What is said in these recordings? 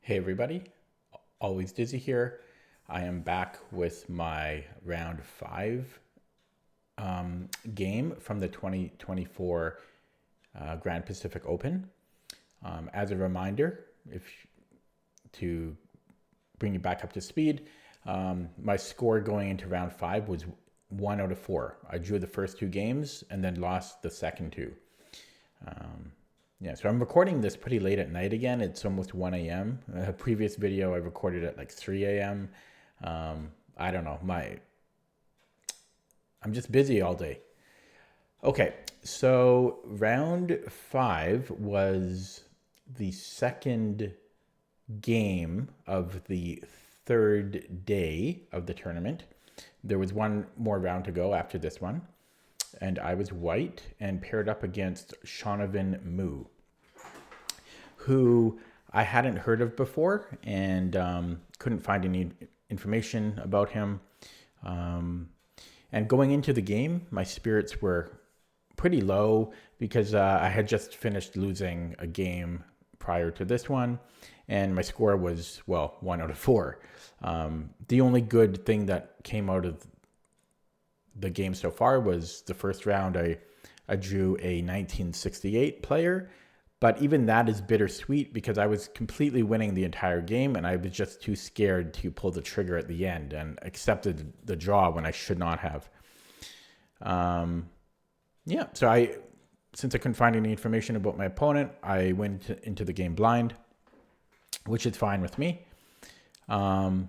Hey everybody, always Dizzy here. I am back with my round 5 game from the 2024 Grand Pacific Open. As a reminder, if to bring you back up to speed, my score going into round 5 was 1 out of 4. I drew the first 2 games and then lost the second 2. Yeah, so I'm recording this pretty late at night again. It's almost 1 a.m. A previous video I recorded at like 3 a.m. I don't know. I'm just busy all day. Okay, so round 5 was the second game of the third day of the tournament. There was one more round to go after this one. And I was white and paired up against Shaunavon, who I hadn't heard of before and couldn't find any information about him. And going into the game, my spirits were pretty low because I had just finished losing a game prior to this one, and my score was, 1 out of 4. The only good thing that came out of the game so far was the first round. I drew a 1968 player, but even that is bittersweet because I was completely winning the entire game and I was just too scared to pull the trigger at the end and accepted the draw when I should not have. So since I couldn't find any information about my opponent, I went into the game blind, which is fine with me. So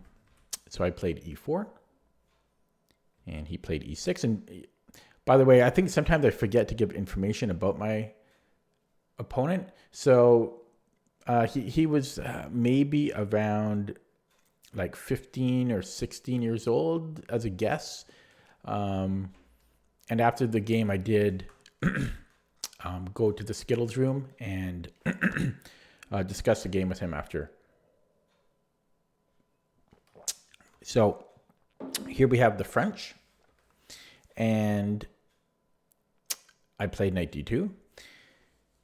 I played e4. And he played e6. And by the way, I think sometimes I forget to give information about my opponent. So he was maybe around like 15 or 16 years old as a guess. And after the game, I did go to the Skittles room and discuss the game with him after. So here we have the French. And I played knight d2.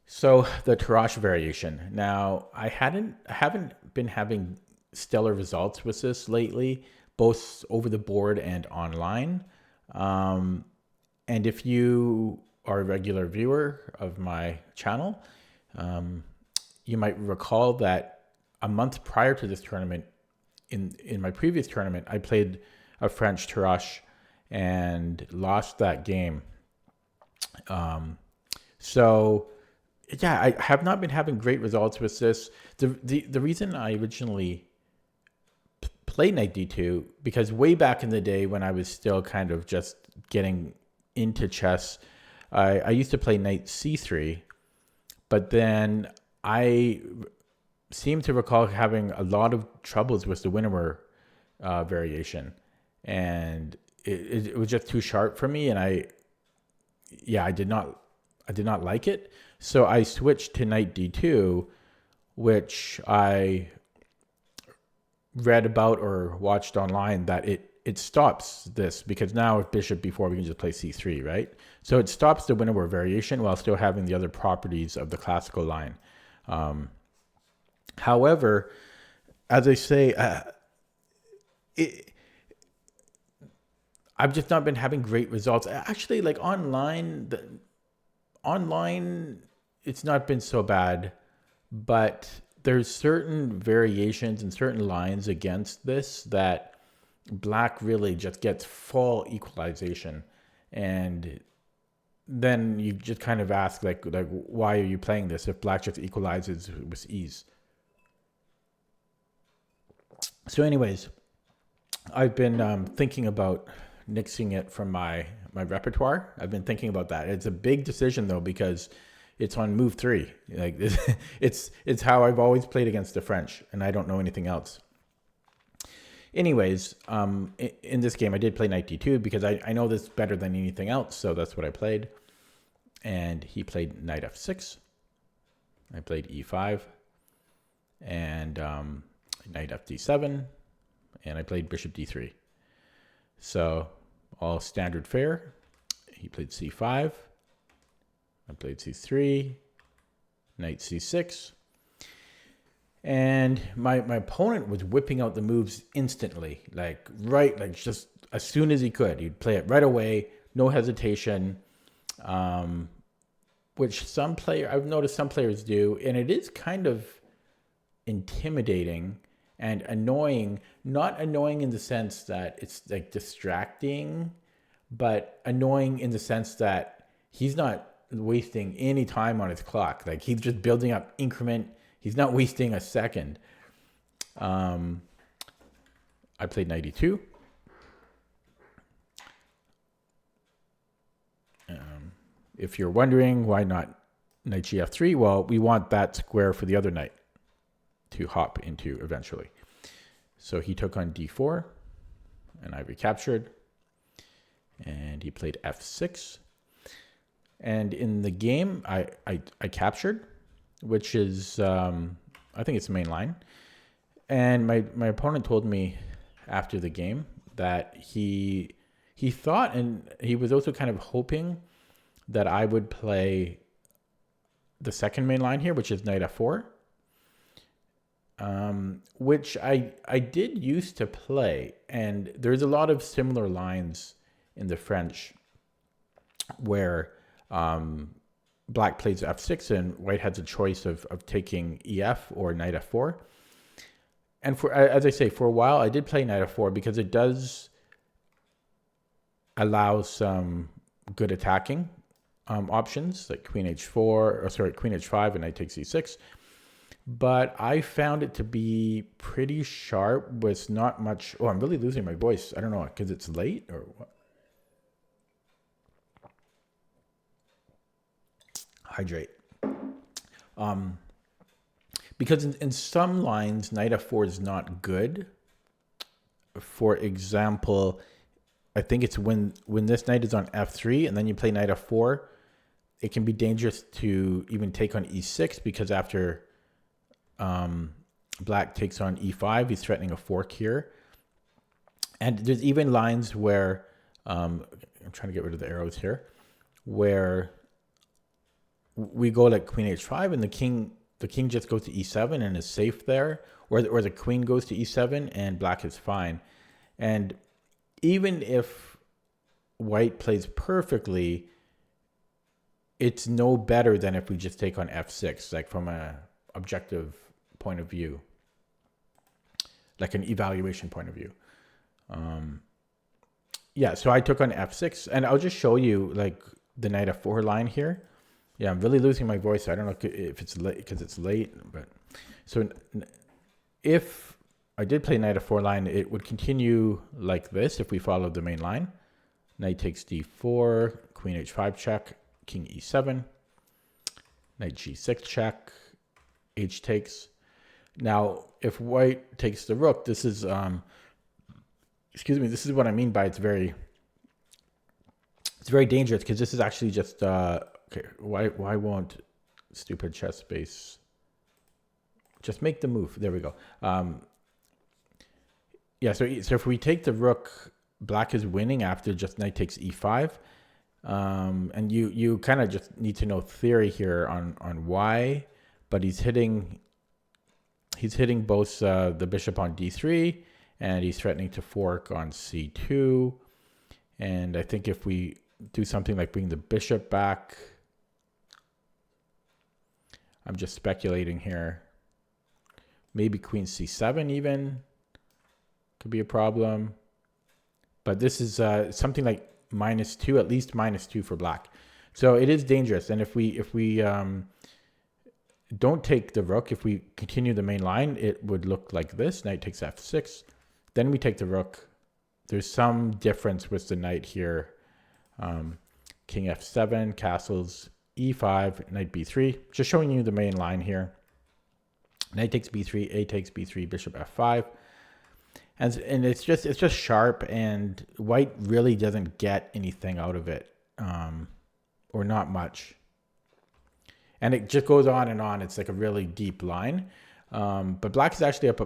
So the Tarrasch variation. Now I haven't been having stellar results with this lately, both over the board and online. And if you are a regular viewer of my channel, you might recall that a month prior to this tournament, in my previous tournament, I played a French Tarrasch and lost that game. So yeah, I have not been having great results with this. The reason I originally played knight d2, because way back in the day when I was still kind of just getting into chess, I used to play knight c3, but then I seem to recall having a lot of troubles with the Winnower variation, and it was just too sharp for me, and I did not like it. So I switched to knight d2, which I read about or watched online that it stops this, because now with bishop b4 we can just play c3, right? So it stops the Winnower variation while still having the other properties of the classical line. However, as I say, I've just not been having great results. Actually, like online, it's not been so bad, but there's certain variations and certain lines against this that black really just gets full equalization. And then you just kind of ask, like why are you playing this if black just equalizes with ease? So anyways, I've been thinking about nixing it from my repertoire. I've been thinking about that. It's a big decision though, because it's on move 3. Like it's how I've always played against the French, and I don't know anything else. Anyways, in this game I did play knight d2 because I know this better than anything else, so that's what I played. And he played knight f6. I played e5 and knight fd7, and I played bishop d3. So all standard fare. He played c5. I played c3, knight c6. And my opponent was whipping out the moves instantly, like just as soon as he could. He'd play it right away, no hesitation, which I've noticed some players do. And it is kind of intimidating and annoying, not annoying in the sense that it's like distracting, but annoying in the sense that he's not wasting any time on his clock. Like he's just building up increment. He's not wasting a second. I played 92. If you're wondering why not knight gf3, well, we want that square for the other knight to hop into eventually. So he took on d4, and I recaptured. And he played f6. And in the game, I captured, which is, I think it's the main line. And my opponent told me after the game that he thought, and he was also kind of hoping that I would play the second main line here, which is knight f4, which I did used to play. And there's a lot of similar lines in the French where black plays f6 and white has a choice of taking ef or knight f4. And as I say, for a while I did play knight f4 because it does allow some good attacking options like queen h5 and knight takes e6. But I found it to be pretty sharp with not much. Oh, I'm really losing my voice. I don't know, because it's late or what? Hydrate. Because in some lines, knight f4 is not good. For example, I think it's when this knight is on f3 and then you play knight f4, it can be dangerous to even take on e6 because after black takes on e5, he's threatening a fork here. And there's even lines where, I'm trying to get rid of the arrows here, where we go like queen h5 and the king just goes to e7 and is safe there, or the queen goes to e7 and black is fine. And even if white plays perfectly, it's no better than if we just take on f6, like from a objective point of view, like an evaluation point of view. Yeah, so I took on f6, and I'll just show you like the knight f4 line here. Yeah, I'm really losing my voice. I don't know if it's late because it's late, but so if I did play knight f4 line, it would continue like this if we followed the main line. Knight takes d4, queen h5 check, king e7, knight g6 check, h takes. Now, if white takes the rook, this is this is what I mean by it's very dangerous, because this is actually just okay, why won't stupid chess space just make the move? There we go. Yeah, so if we take the rook, black is winning after just knight takes e5. And you kind of just need to know theory here on why, but he's hitting both the bishop on d3, and he's threatening to fork on c2. And I think if we do something like bring the bishop back, I'm just speculating here, maybe queen c7 even could be a problem. But this is something like -2, at least -2 for black. So it is dangerous. And if we don't take the rook, if we continue the main line, it would look like this. Knight takes f6. Then we take the rook. There's some difference with the knight here. King f7, castles e5, knight b3. Just showing you the main line here. Knight takes b3, a takes b3, bishop f5. And it's just sharp, and white really doesn't get anything out of it, or not much. And it just goes on and on. It's like a really deep line. But black is actually up.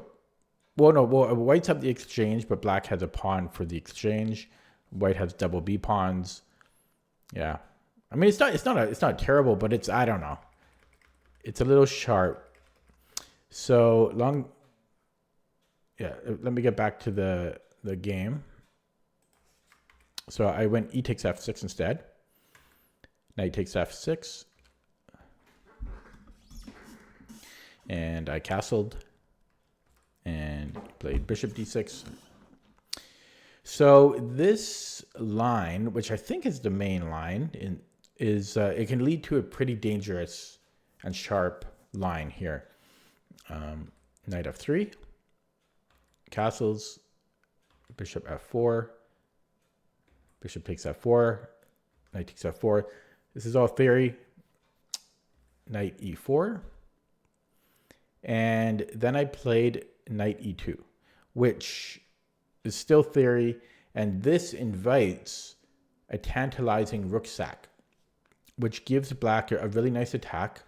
White's up the exchange, but black has a pawn for the exchange. White has double b pawns. Yeah, I mean it's not terrible, but I don't know. It's a little sharp. So let me get back to the game. So I went e takes f6 instead. Knight takes f6. And I castled and played bishop d6. So this line, which I think is the main line, it can lead to a pretty dangerous and sharp line here. Knight f3, castles, bishop f4, bishop takes f4, knight takes f4. This is all theory. Knight e4. And then I played knight e2, which is still theory. And this invites a tantalizing rook sack, which gives black a really nice attack.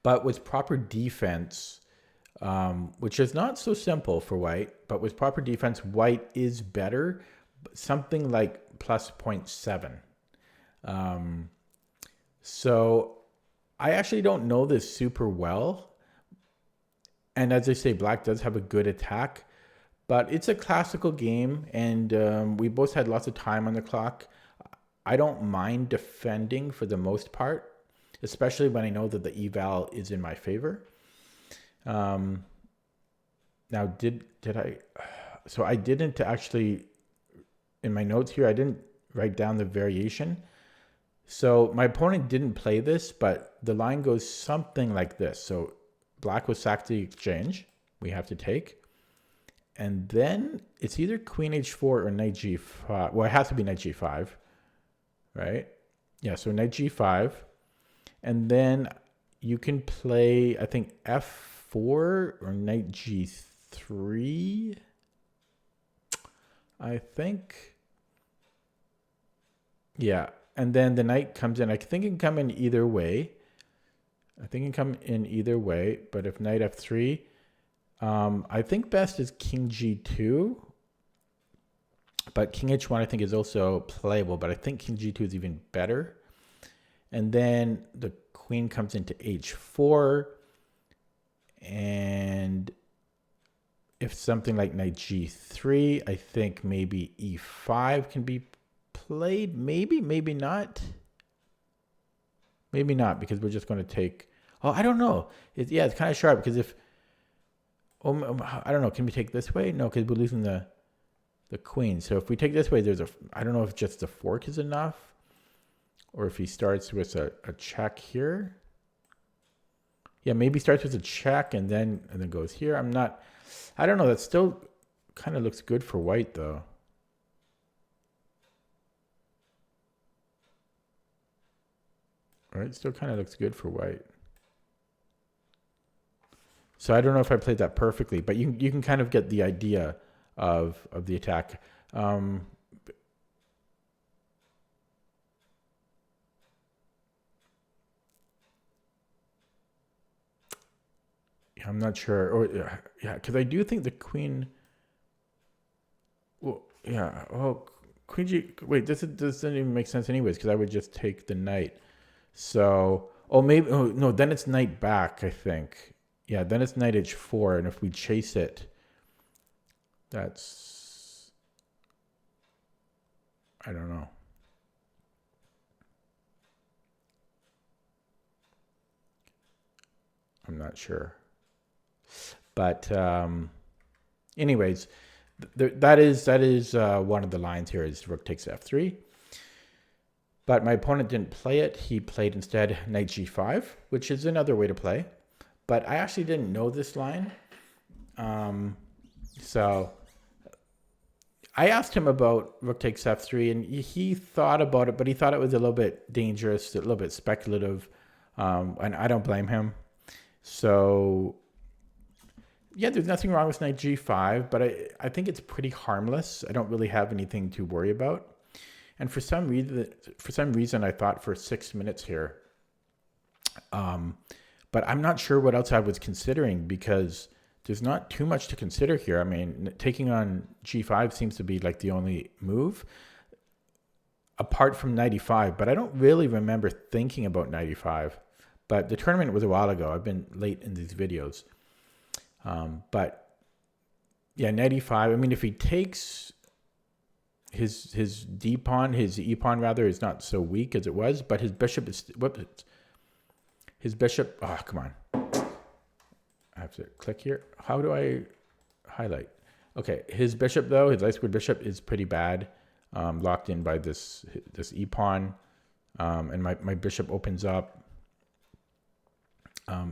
But with proper defense, which is not so simple for white, but with proper defense, white is better, something like plus 0.7. So I actually don't know this super well. And as I say, black does have a good attack, but it's a classical game, and we both had lots of time on the clock. I don't mind defending for the most part, especially when I know that the eval is in my favor. Now, did I? So I didn't actually, in my notes here, I didn't write down the variation. So my opponent didn't play this, but the line goes something like this. So black was sacked the exchange. We have to take. And then it's either queen h4 or knight g5. Well, it has to be knight g5, right? Yeah, so knight g5. And then you can play, I think, f4 or knight g3. I think. Yeah, and then the knight comes in. I think it can come in either way. But if knight f3, I think best is king g2. But king h1 I think is also playable, but I think king g2 is even better. And then the queen comes into h4. And if something like knight g3, I think maybe e5 can be played. Maybe not. Maybe not, because we're just going to take... Oh, I don't know. It's kind of sharp, because if... I don't know. Can we take this way? No, because we're losing the queen. So if we take this way, there's a... I don't know if just the fork is enough, or if he starts with a check here. Yeah, maybe starts with a check and then goes here. I don't know. That still kind of looks good for white, though. Right, still kind of looks good for white. So I don't know if I played that perfectly, but you can kind of get the idea of the attack. I'm not sure. Or because I do think the queen. Well, yeah. Oh, queen g. Wait, this doesn't even make sense anyways, because I would just take the knight. So, maybe. Oh no, then it's knight back, I think. Yeah, then it's knight h4, and if we chase it, that's... I don't know. I'm not sure. But anyways, that is one of the lines here is rook takes f3. But my opponent didn't play it. He played instead knight g5, which is another way to play. But I actually didn't know this line. So I asked him about rook takes f3, and he thought about it, but he thought it was a little bit dangerous, a little bit speculative, and I don't blame him. So yeah, there's nothing wrong with knight g5, but I think it's pretty harmless. I don't really have anything to worry about. And for some reason, I thought for 6 minutes here. But I'm not sure what else I was considering, because there's not too much to consider here. I mean, taking on g5 seems to be like the only move, apart from knight e5. But I don't really remember thinking about knight e5. But the tournament was a while ago. I've been late in these videos. But yeah, knight e5. I mean, if he takes his d pawn, his e pawn rather, is not so weak as it was. But his bishop is his bishop. Oh, come on! I have to click here. How do I highlight? Okay, his bishop though, his light squared bishop is pretty bad, locked in by this e pawn, and my bishop opens up.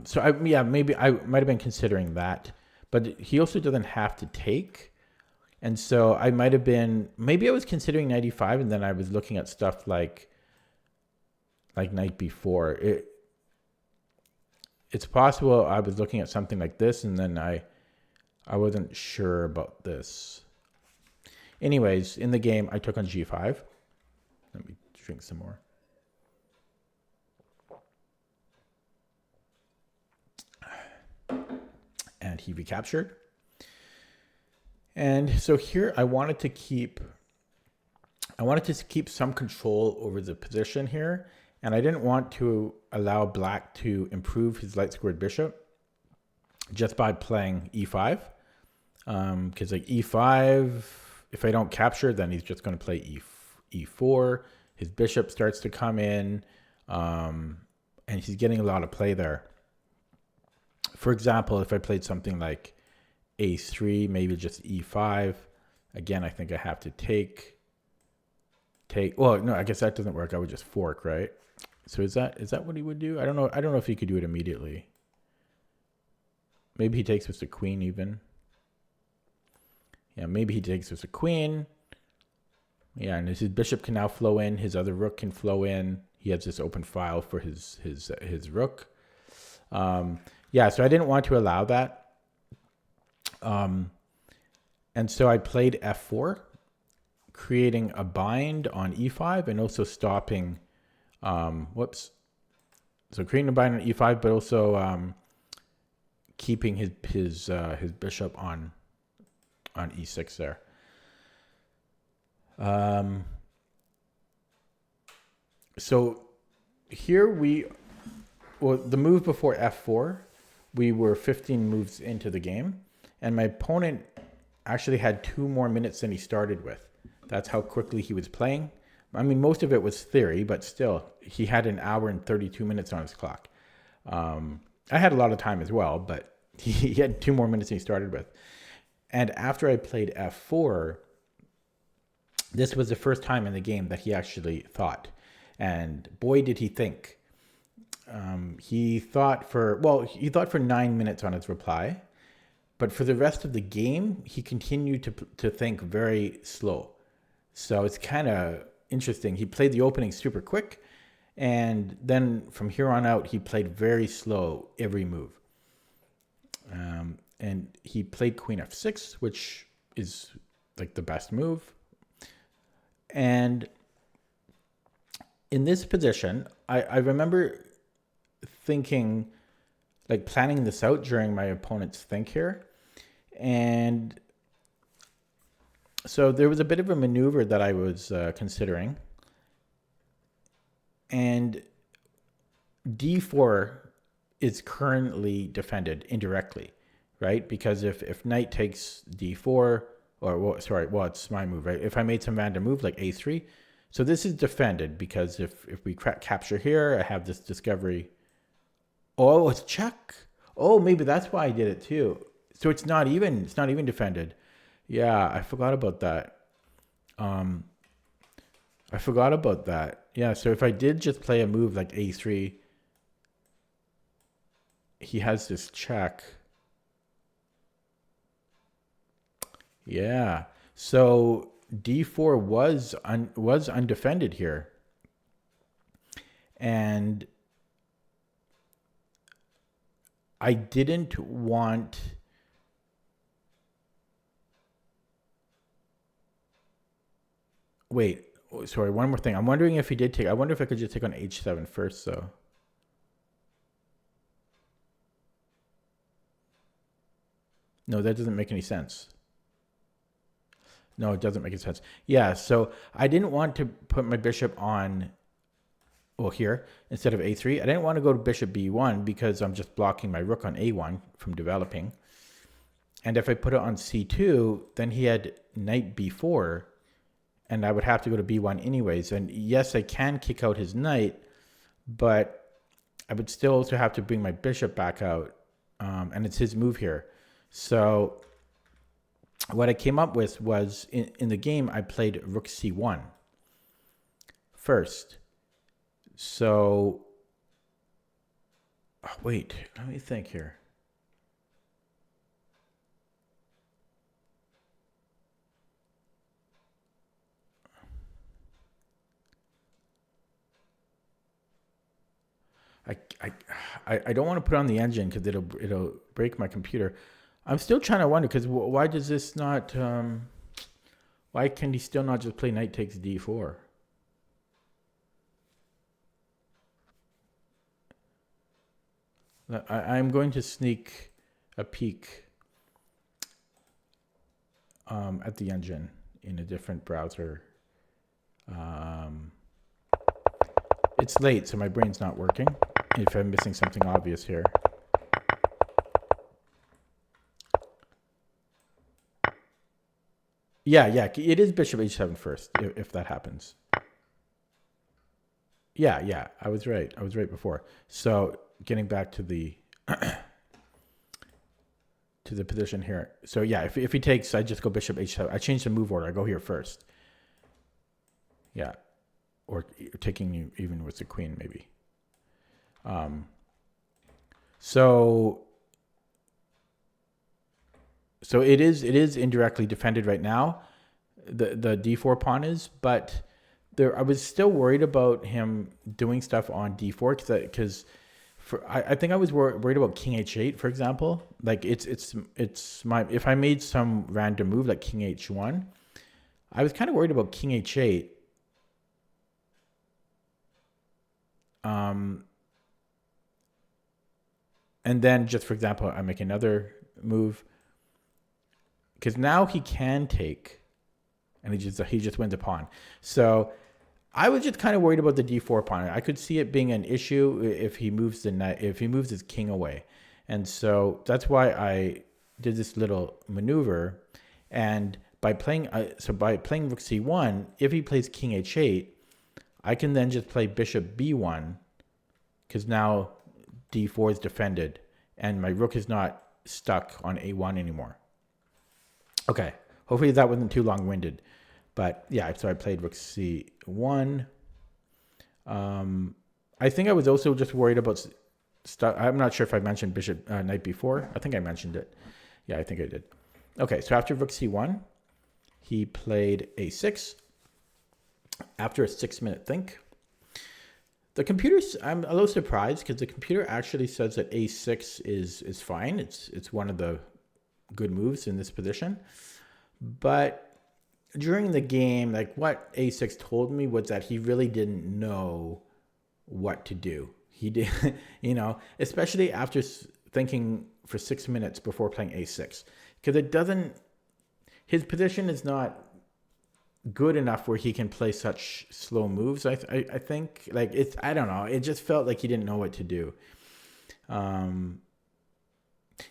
So maybe I might have been considering that, but he also doesn't have to take, and so I might have been, maybe I was considering knight e5, and then I was looking at stuff like knight b4. It's possible I was looking at something like this, and then I wasn't sure about this. Anyways, in the game, I took on g5. Let me drink some more. And he recaptured. And so here I wanted to keep some control over the position here. And I didn't want to allow black to improve his light squared bishop just by playing e5. Because like e5, if I don't capture, then he's just going to play e4. His bishop starts to come in, and he's getting a lot of play there. For example, if I played something like a3, maybe just e5, again, I think I have to take. Well, no, I guess that doesn't work. I would just fork, right? So is that what he would do? I don't know. I don't know if he could do it immediately. Maybe he takes with the queen even. Yeah, maybe he takes with the queen. Yeah, and his bishop can now flow in. His other rook can flow in. He has this open file for his rook. Yeah, so I didn't want to allow that. And so I played f4, creating a bind on e5 and also stopping, So creating a bind on e5, but also keeping his bishop on e6 there. So here the move before f4, we were 15 moves into the game, and my opponent actually had 2 more minutes than he started with. That's how quickly he was playing. I mean, most of it was theory, but still, he had 1 hour and 32 minutes on his clock. I had a lot of time as well, but he had 2 more minutes than he started with. And after I played f4, this was the first time in the game that he actually thought. And boy, did he think. He thought for 9 minutes on his reply, but for the rest of the game, he continued to think very slow. So it's kind of interesting. He played the opening super quick, and then from here on out, he played very slow every move. And he played queen f6, which is like the best move. And in this position, I remember thinking, like planning this out during my opponent's think here. And so there was a bit of a maneuver that I was considering. And d4 is currently defended indirectly, right? Because if knight takes d4, it's my move, right? If I made some random move like a3, so this is defended because if we capture here, I have this discovery. Oh, it's check. Oh, maybe that's why I did it too. So it's not even defended. Yeah, I forgot about that. Yeah, so if I did just play a move like a3, he has this check. Yeah. So d4 was undefended here. And I didn't want Wait, sorry, one more thing. I'm wondering if he did take. I wonder if I could just take on h7 first, though. No, that doesn't make any sense. No, it doesn't make any sense. Yeah, so I didn't want to put my bishop on well, here, instead of a3. I didn't want to go to bishop b1 because I'm just blocking my rook on a1 from developing. And if I put it on c2, then he had knight b4, and I would have to go to b1 anyways. And yes, I can kick out his knight, but I would still also have to bring my bishop back out, and it's his move here. So what I came up with was, in the game, I played rook c1 first. So, wait, let me think here. I don't want to put on the engine because it'll break my computer. I'm still trying to wonder, because why does this not, why can he still not just play knight takes d4? I'm going to sneak a peek at the engine in a different browser. It's late, so my brain's not working. If I'm missing something obvious here. Yeah, it is bishop h7 first, if that happens. Yeah, I was right. I was right before. So getting back to the to the position here. So yeah, if he takes, I just go bishop h7. I change the move order. I go here first. Yeah, or taking even with the queen maybe. So it is indirectly defended right now. The d4 pawn is, but I was still worried about him doing stuff on d4 because I think I was worried about king h8, for example. Like it's my, if I made some random move like king h1, I was kind of worried about king h8. And then just, for example, I make another move because now he can take, and he just wins a pawn. So I was just kind of worried about the d4 pawn. I could see it being an issue if he moves the knight, if he moves his king away. And so that's why I did this little maneuver. And by playing rook c1, if he plays king h8, I can then just play bishop b1 because now d4 is defended and my rook is not stuck on a1 anymore. Okay, hopefully that wasn't too long-winded. But yeah, so I played rook c1. I think I was also just worried about stuff. I'm not sure if I mentioned bishop knight b4. I think I mentioned it. Yeah, I think I did. Okay, so after rook c1, he played a6. After a 6-minute think, the computer's, I'm a little surprised because the computer actually says that a6 is fine. It's one of the good moves in this position. But during the game, like what a6 told me was that he really didn't know what to do. He did, especially after thinking for 6 minutes before playing a6, because his position is not good enough where he can play such slow moves. I think like I don't know. It just felt like he didn't know what to do.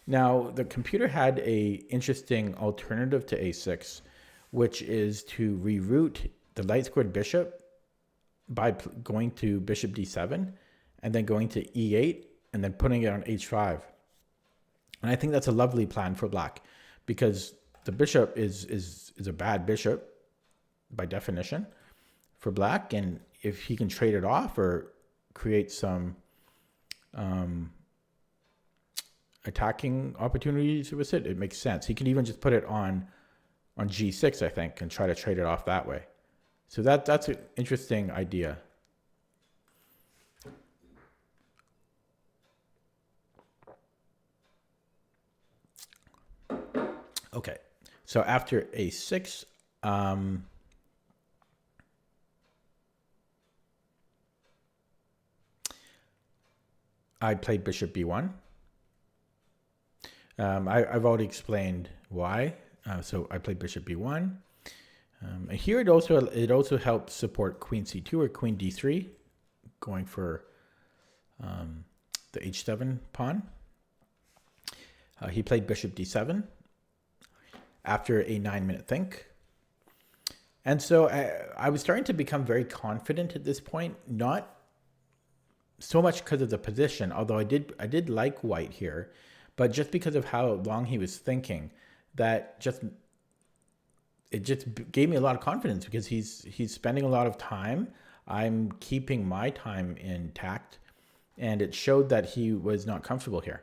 Now the computer had a interesting alternative to a6, which is to reroute the light squared bishop by going to bishop d7 and then going to e8 and then putting it on h5. And I think that's a lovely plan for black because the bishop is a bad bishop by definition for black, and if he can trade it off or create some attacking opportunities with it, it makes sense. He can even just put it on g6, I think, and try to trade it off that way. So that's an interesting idea. Okay, so after a6, I played bishop b1. I've already explained why. So I played bishop b1. And here it also helps support queen c2 or queen d3 going for the h7 pawn. He played bishop d7 after a 9-minute think. And so I was starting to become very confident at this point, not so much because of the position, although I did like white here, but just because of how long he was thinking, it just gave me a lot of confidence because he's spending a lot of time. I'm keeping my time intact, and it showed that he was not comfortable here.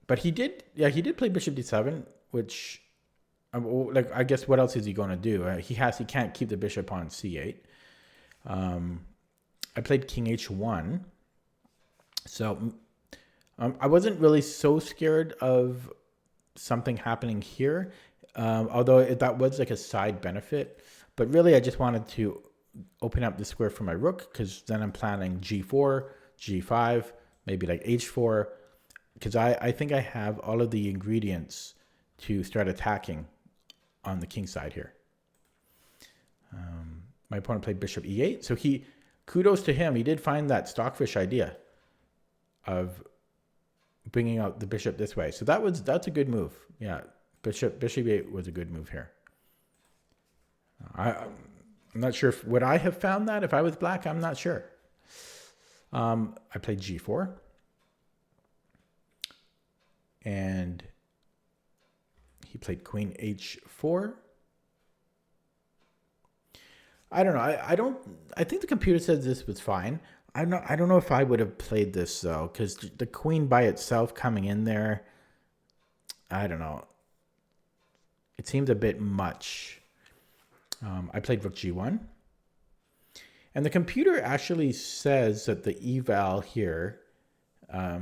But he did play bishop d7, which, I guess what else is he going to do? He can't keep the bishop on c8. I played king h1. So I wasn't really so scared of something happening here, although that was like a side benefit. But really, I just wanted to open up the square for my rook, because then I'm planning g4, g5, maybe like h4, because I think I have all of the ingredients to start attacking on the king side here. My opponent played bishop e8, so kudos to him. He did find that stockfish idea of bringing out the bishop this way. So that's a good move. Yeah, bishop e8 was a good move here. I'm not sure would I have found that if I was black. I'm not sure. I played g4, and he played queen h4. I don't know. I think the computer says this was fine. I don't know if I would have played this though, because the queen by itself coming in there, I don't know. It seems a bit much. I played rook g1. And the computer actually says that the eval here,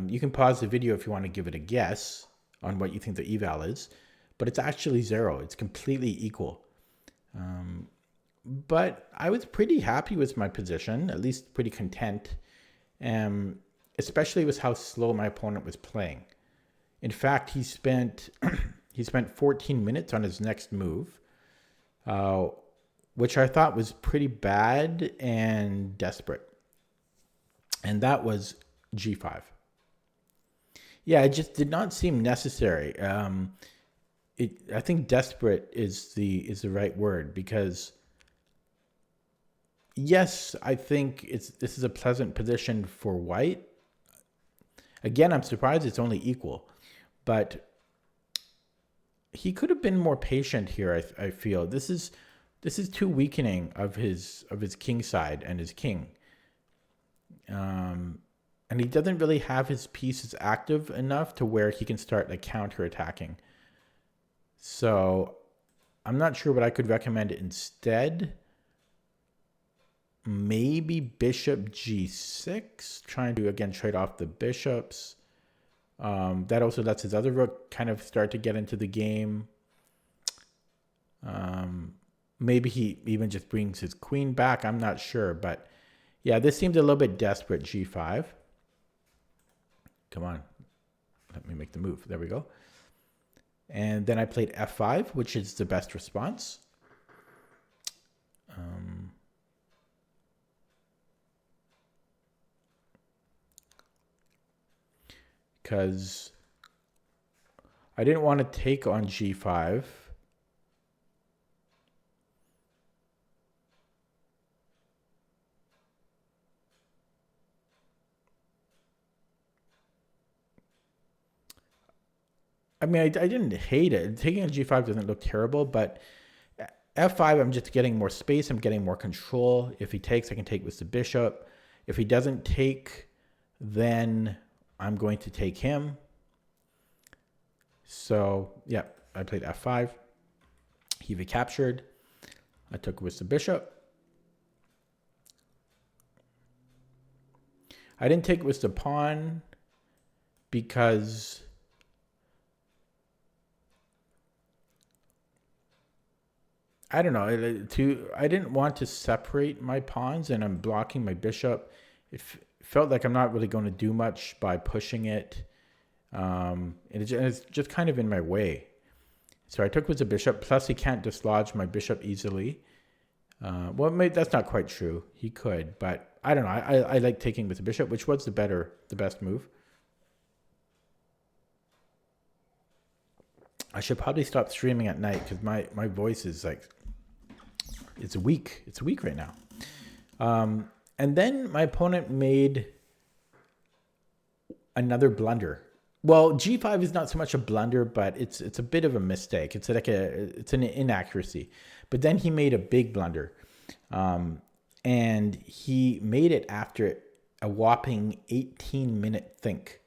you can pause the video if you want to give it a guess on what you think the eval is, but it's actually 0. It's completely equal. But I was pretty happy with my position, at least pretty content, especially with how slow my opponent was playing. In fact, he spent 14 minutes on his next move, which I thought was pretty bad and desperate. And that was g5. Yeah, it just did not seem necessary. I think desperate is the right word, because yes, I think this is a pleasant position for white. Again, I'm surprised it's only equal, but he could have been more patient here. I feel this is too weakening of his king side and his king, and he doesn't really have his pieces active enough to where he can start like counter attacking. So I'm not sure what I could recommend instead. Maybe bishop g6, trying to again trade off the bishops. That also lets his other rook kind of start to get into the game. Maybe he even just brings his queen back. I'm not sure, but yeah, this seems a little bit desperate. g5. Come on, let me make the move. There we go. And then I played f5, which is the best response. Because I didn't want to take on g5. I mean, I didn't hate it. Taking on g5 doesn't look terrible, but f5, I'm just getting more space. I'm getting more control. If he takes, I can take with the bishop. If he doesn't take, then I'm going to take him. So, yeah, I played f5. He recaptured. I took with the bishop. I didn't take with the pawn because I don't know. I didn't want to separate my pawns, and I'm blocking my bishop. It felt like I'm not really going to do much by pushing it. And it's just kind of in my way. So I took with the bishop. Plus, he can't dislodge my bishop easily. Well, that's not quite true. He could, but I don't know. I like taking with the bishop, which was the best move. I should probably stop streaming at night because my voice is like, it's weak. It's weak right now. And then my opponent made another blunder. Well, G5 is not so much a blunder, but it's a bit of a mistake. It's an inaccuracy. But then he made a big blunder, and he made it after a whopping 18-minute think.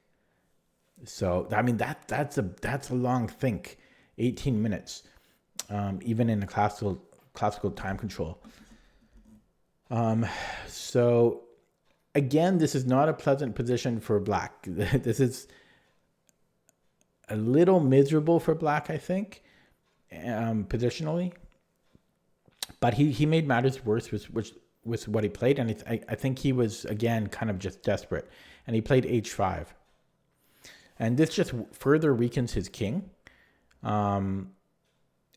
So I mean that's a long think, 18 minutes, even in a classical time control. So again, this is not a pleasant position for black. This is a little miserable for black, I think, positionally. But he made matters worse with what he played, and I think he was, again, kind of just desperate. And he played h5. And this just further weakens his king. And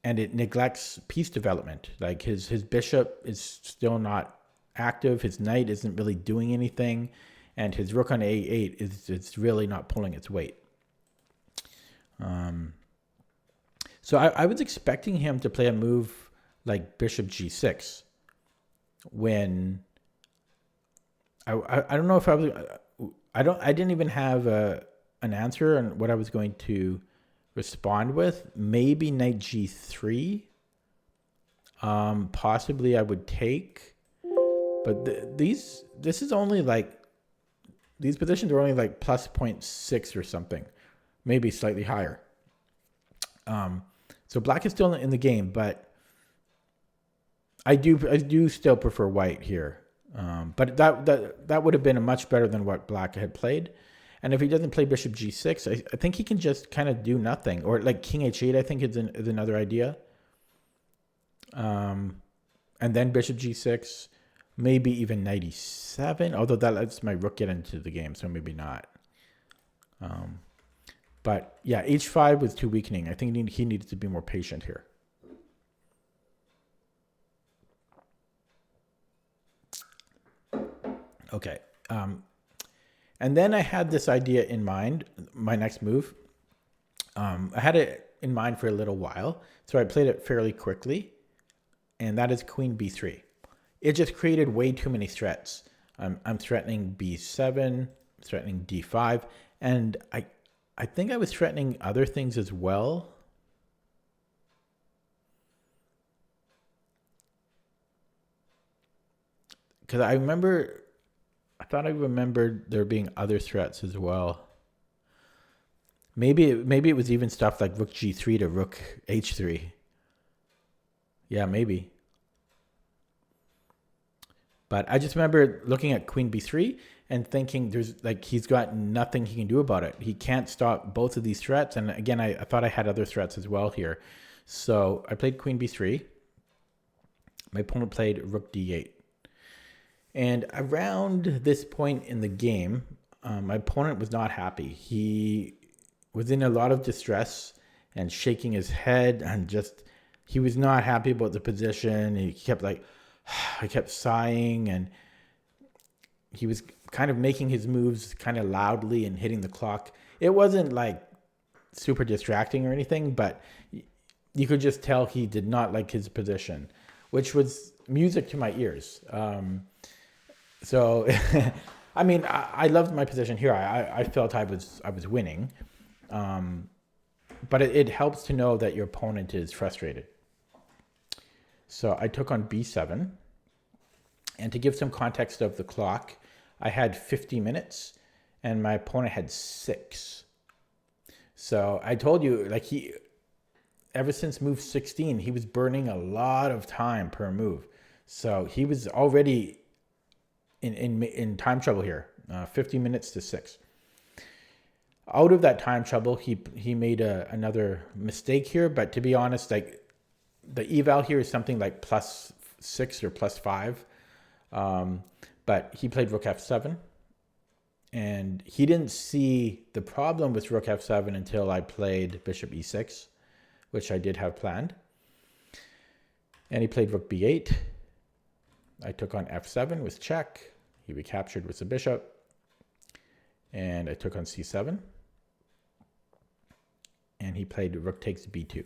it neglects piece development. Like his bishop is still not active. His knight isn't really doing anything. And his rook on a8 is really not pulling its weight. So I was expecting him to play a move like bishop g6 when I don't know if I didn't even have an answer on what I was going to respond with. Maybe knight g3, possibly I would take, but this is only like, these positions are only like plus 0.6 or something, maybe slightly higher. So black is still in the game, but I do still prefer white here. But that would have been much better than what black had played. And if he doesn't play bishop g6, I think he can just kind of do nothing. Or like king h8, I think is another idea. And then bishop g6, maybe even knight e7, although that lets my rook get into the game, so maybe not. But yeah, h5 was too weakening. I think he needed to be more patient here. Okay. And then I had this idea in mind, my next move. I had it in mind for a little while, so I played it fairly quickly, and that is queen b3. It just created way too many threats. I'm threatening b7, threatening d5, and I think I was threatening other things as well. Because I thought I remembered there being other threats as well. Maybe it was even stuff like rook g3 to rook h3. Yeah, maybe. But I just remember looking at queen b3 and thinking he's got nothing he can do about it. He can't stop both of these threats. And again, I thought I had other threats as well here. So I played queen b3. My opponent played rook d8. And around this point in the game, my opponent was not happy. He was in a lot of distress and shaking his head, and he was not happy about the position. He kept I kept sighing, and he was kind of making his moves kind of loudly and hitting the clock. It wasn't like super distracting or anything, but you could just tell he did not like his position, which was music to my ears. So, I mean, I loved my position here. I felt I was winning, but it helps to know that your opponent is frustrated. So I took on b7, and to give some context of the clock, I had 50 minutes, and my opponent had 6. So I told you, ever since move 16, he was burning a lot of time per move. So he was already in time trouble here, 50 minutes to 6. Out of that time trouble, he made another mistake here, but to be honest, the eval here is something like +6 or +5. But he played rook f7, and he didn't see the problem with rook f7 until I played bishop e6, which I did have planned. And he played rook b8. I took on f7 with check. He recaptured with the bishop. And I took on c7. And he played rook takes b2.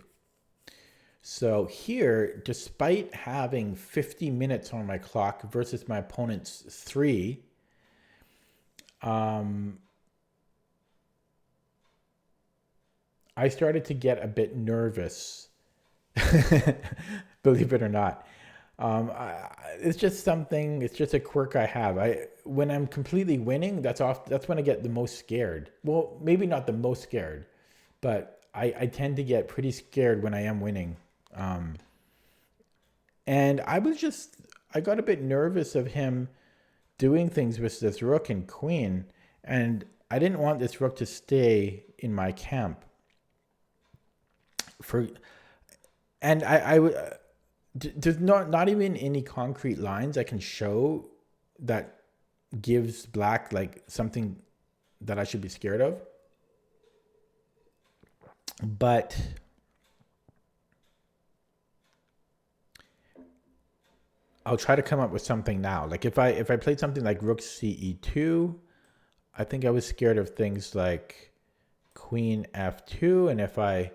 So here, despite having 50 minutes on my clock versus my opponent's 3, I started to get a bit nervous, believe it or not. It's just something, it's just a quirk I have. When I'm completely winning, that's when I get the most scared. Well, maybe not the most scared, but I tend to get pretty scared when I am winning. And I got a bit nervous of him doing things with this rook and queen, and I didn't want this rook to stay in my camp. There's not even any concrete lines I can show that gives black like something that I should be scared of. But I'll try to come up with something now. Like if I played something like rook ce2, I think I was scared of things like queen f2, and if I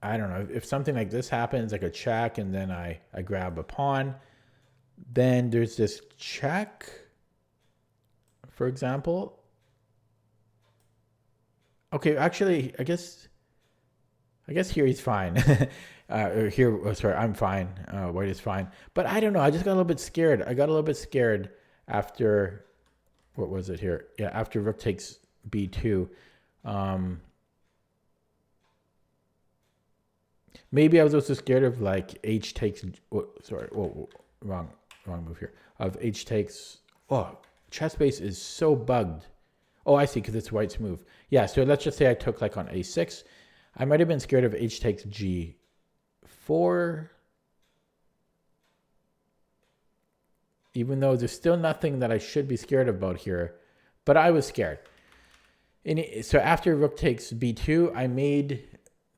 don't know, if something like this happens, like a check, and then I grab a pawn, then there's this check, for example. Okay, actually, I guess here he's fine. Sorry, I'm fine. White is fine. But I don't know. I just got a little bit scared. I got a little bit scared after, what was it here? Yeah, after rook takes b2. Maybe I was also scared of like h takes. Wrong move here. Of h takes. Oh, chess base is so bugged. Oh, I see, because it's white's move. Yeah, so let's just say I took like on a6. I might have been scared of h takes g4. Even though there's still nothing that I should be scared about here. But I was scared. So after rook takes b2, I made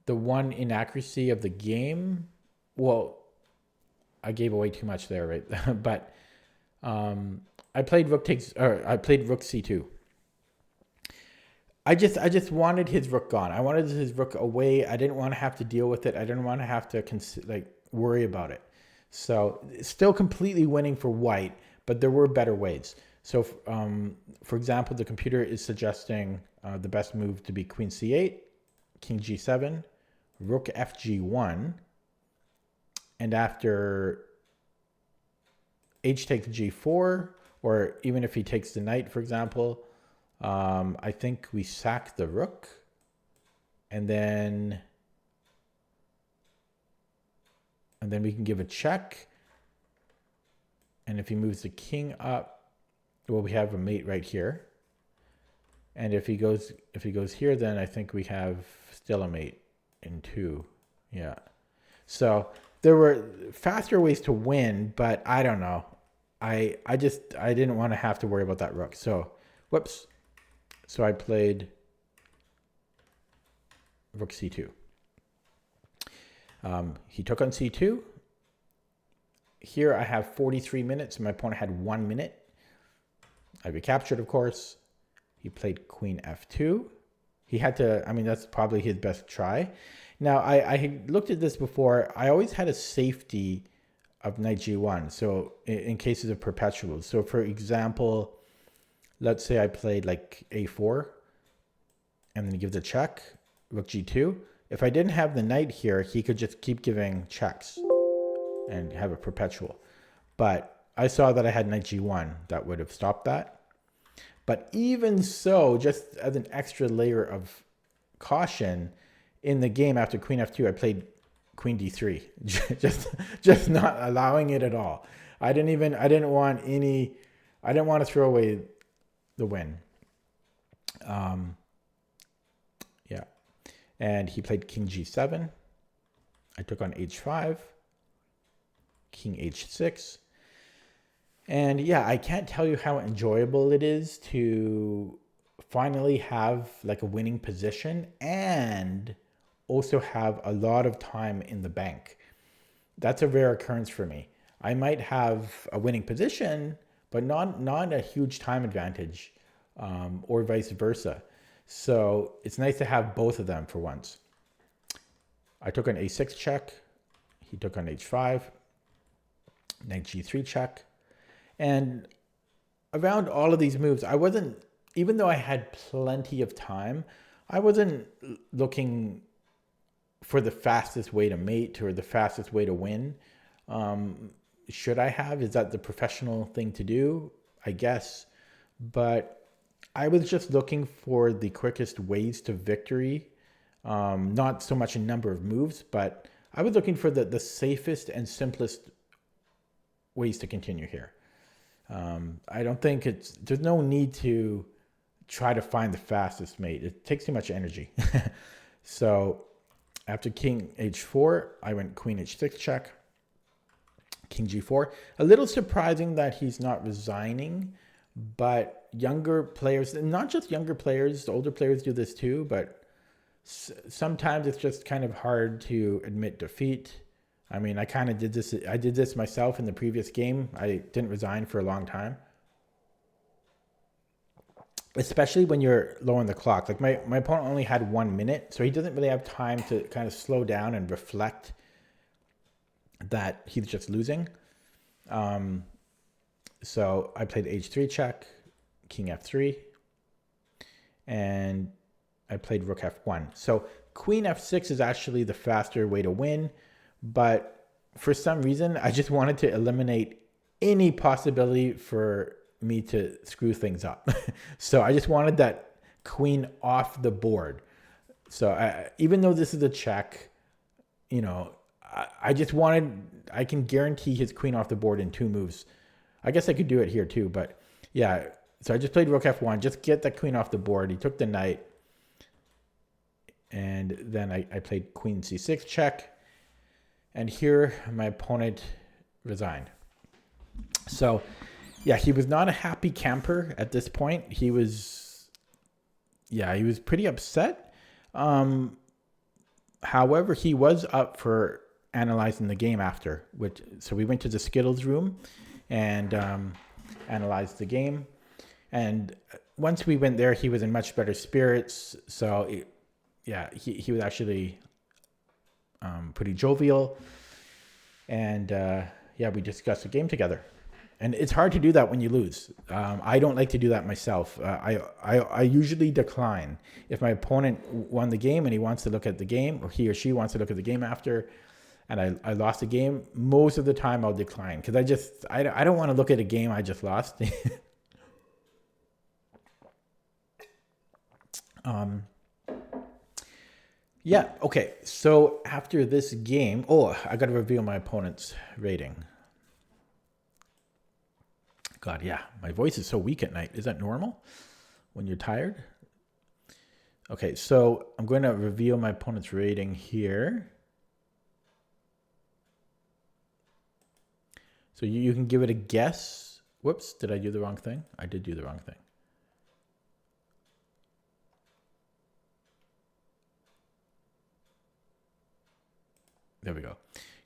the one inaccuracy of the game. Well, I gave away too much there, right? But I played rook c2. I just wanted his rook gone. I wanted his rook away. I didn't want to have to deal with it. I didn't want to have to worry about it. So still completely winning for white, but there were better ways. So for example, the computer is suggesting the best move to be queen c8, king g7, rook fg1, and after h takes g4, or even if he takes the knight, for example, I think we sack the rook, and then we can give a check. And if he moves the king up, well, we have a mate right here. And if he goes here, then I think we have still a mate in 2. Yeah. So there were faster ways to win, but I don't know. I didn't want to have to worry about that rook. So, whoops. So I played rook c2. He took on c2. Here I have 43 minutes. My opponent had 1 minute. I recaptured, of course. He played queen f2. He had to, I mean, that's probably his best try. Now, I had looked at this before. I always had a safety of knight g1, so in cases of perpetuals. So for example, let's say I played like a4 and then give the check, rook g2. If I didn't have the knight here, he could just keep giving checks and have a perpetual. But I saw that I had knight g1. That would have stopped that. But even so, just as an extra layer of caution, in the game after queen f2, I played queen d3. just not allowing it at all. I didn't want to throw away the win. Yeah. And he played king g7. I took on h5, king h6. And yeah, I can't tell you how enjoyable it is to finally have like a winning position and also have a lot of time in the bank. that's a rare occurrence for me. I might have a winning position, but not a huge time advantage, or vice versa. So it's nice to have both of them for once. I took an a6 check. He took on h5, knight g3 check. And around all of these moves, I wasn't, even though I had plenty of time, I wasn't looking for the fastest way to mate or the fastest way to win. Should I have? Is that the professional thing to do? I guess. But I was just looking for the quickest ways to victory. Not so much a number of moves, but I was looking for the safest and simplest ways to continue here. I don't think there's no need to try to find the fastest mate. It takes too much energy. So after king h4, I went queen h6 check, king g4. A little surprising that he's not resigning, but younger players, and not just younger players, older players do this too, but sometimes it's just kind of hard to admit defeat. I mean, I kind of did this. I did this myself in the previous game. I didn't resign for a long time, especially when you're low on the clock. Like my opponent only had 1 minute, so he doesn't really have time to kind of slow down and reflect that he's just losing. So I played h3 check, king f3, and I played rook f1. So queen f6 is actually the faster way to win, but for some reason, I just wanted to eliminate any possibility for me to screw things up. So I just wanted that queen off the board. So even though this is a check, I just wanted, I can guarantee his queen off the board in 2 moves. I guess I could do it here too, but yeah. So I just played rook f1, just get that queen off the board. He took the knight. And then I played queen c6 check. And here my opponent resigned. So yeah, he was not a happy camper at this point. He was pretty upset. However, he was up for analyzing the game after, so we went to the Skittles room and analyzed the game. And once we went there, he was in much better spirits. So he was actually pretty jovial. And we discussed the game together. And it's hard to do that when you lose. I don't like to do that myself. I usually decline. If my opponent won the game and he wants to look at the game, or he or she wants to look at the game after, and I lost the game, most of the time I'll decline. Because I don't want to look at a game I just lost. Yeah, okay. So after this game, I got to reveal my opponent's rating. God, yeah, my voice is so weak at night. Is that normal when you're tired? Okay, so I'm going to reveal my opponent's rating here. So you can give it a guess. Whoops, did I do the wrong thing? I did do the wrong thing. There we go.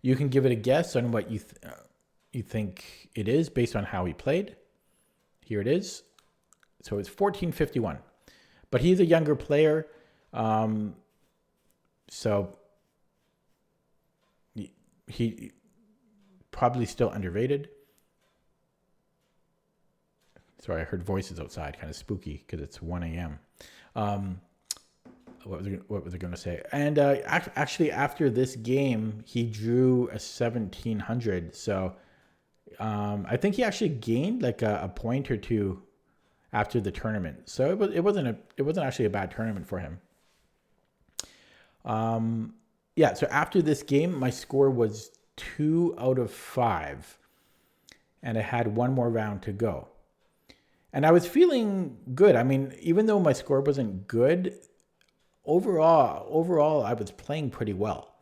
You can give it a guess on what you think it is based on how he played. Here it is. So it's 1451. But he's a younger player. So he probably still underrated. Sorry, I heard voices outside, kind of spooky because it's 1 a.m. What was I going to say? And actually, after this game, he drew a 1700. So I think he actually gained like a point or two after the tournament. So it wasn't actually a bad tournament for him. So after this game, my score was 2 out of 5, and I had 1 more round to go. And I was feeling good. I mean, even though my score wasn't good, overall, I was playing pretty well.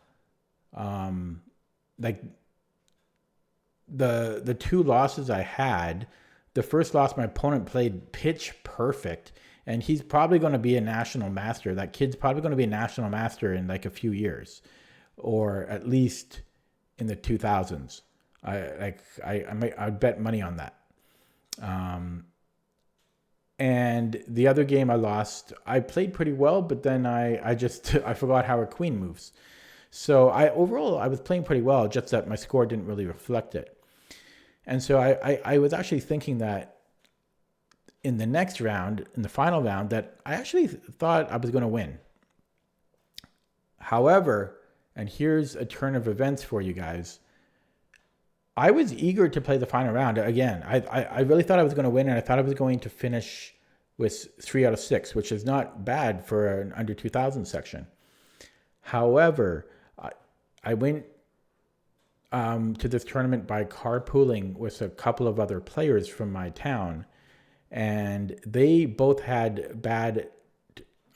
Like the 2 losses I had, the first loss my opponent played pitch perfect, and he's probably going to be a national master. That kid's probably going to be a national master in like a few years, or at least in the 2000s. I'd bet money on that. And the other game I lost, I played pretty well, but then I just I forgot how a queen moves. So overall I was playing pretty well, just that my score didn't really reflect it. And so I was actually thinking that in the next round, in the final round, that I actually thought I was going to win. However, and here's a turn of events for you guys, I was eager to play the final round again. I really thought I was going to win, and I thought I was going to finish with 3 out of 6, which is not bad for an under 2000 section. However, I went to this tournament by carpooling with a couple of other players from my town, and they both had bad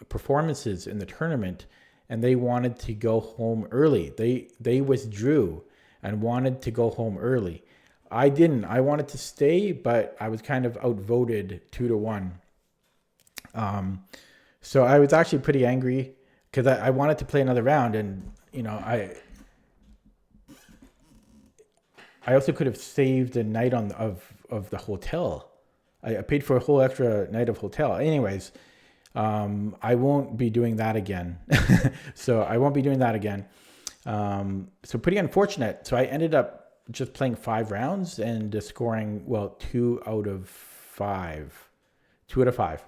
performances in the tournament, and they wanted to go home early. They withdrew and wanted to go home early. I didn't. I wanted to stay, but I was kind of outvoted 2-1. So I was actually pretty angry because I wanted to play another round, and I also could have saved a night of the hotel. I paid for a whole extra night of hotel. Anyways, I won't be doing that again. So I won't be doing that again. So pretty unfortunate. So I ended up just playing 5 rounds and scoring, 2 out of 5. 2 out of 5.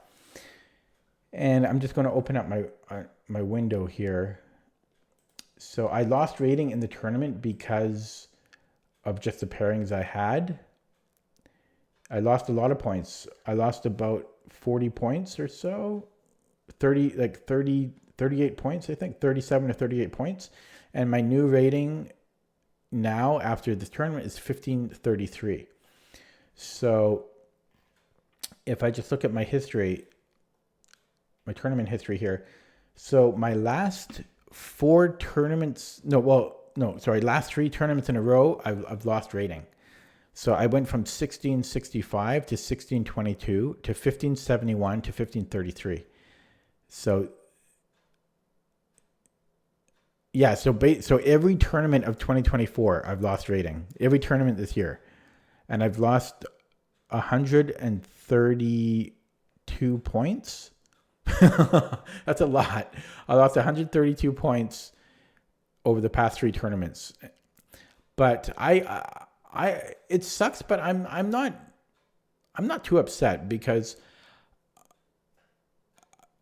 And I'm just going to open up my window here. So I lost rating in the tournament because of just the pairings I had. I lost a lot of points. I lost about 40 points or so. 38 points, I think. 37 or 38 points. And my new rating now after this tournament is 1533. So if I just look at my history, my tournament history here. So my last 4 tournaments, last 3 tournaments in a row, I've lost rating. So I went from 1665 to 1622 to 1571 to 1533. So yeah, so every tournament of 2024, I've lost rating. Every tournament this year. And I've lost 132 points. That's a lot. I lost 132 points over the past 3 tournaments. But it sucks, but I'm not too upset because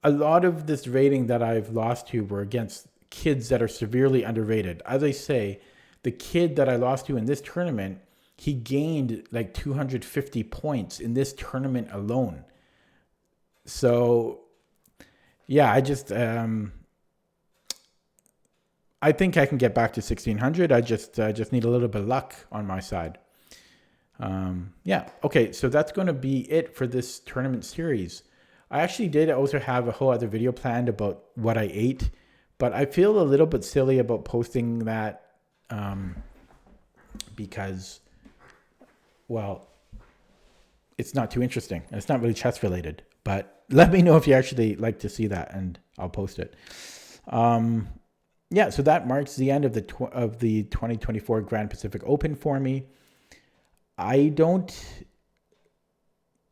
a lot of this rating that I've lost to were against kids that are severely underrated. As I say, the kid that I lost to in this tournament, he gained like 250 points in this tournament alone. So yeah, I just I think I can get back to 1600. I just need a little bit of luck on my side. Yeah. Okay. So that's going to be it for this tournament series. I actually did also have a whole other video planned about what I ate, but I feel a little bit silly about posting that because, it's not too interesting. It's not really chess related, but let me know if you actually like to see that and I'll post it. Yeah, so that marks the end of the 2024 Grand Pacific Open for me. I don't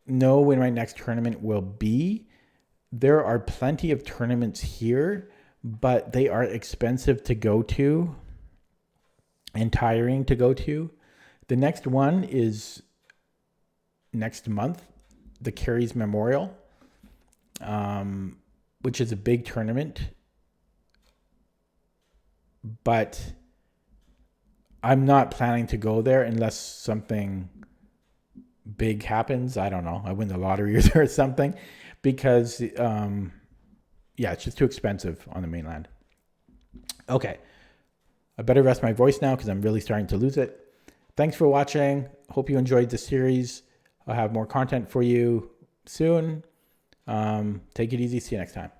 know when my next tournament will be. There are plenty of tournaments here, but they are expensive to go to and tiring to go to. The next one is next month, the Carey's Memorial, which is a big tournament. But I'm not planning to go there unless something big happens. I don't know. I win the lottery or something because, it's just too expensive on the mainland. Okay. I better rest my voice now because I'm really starting to lose it. Thanks for watching. Hope you enjoyed the series. I'll have more content for you soon. Take it easy. See you next time.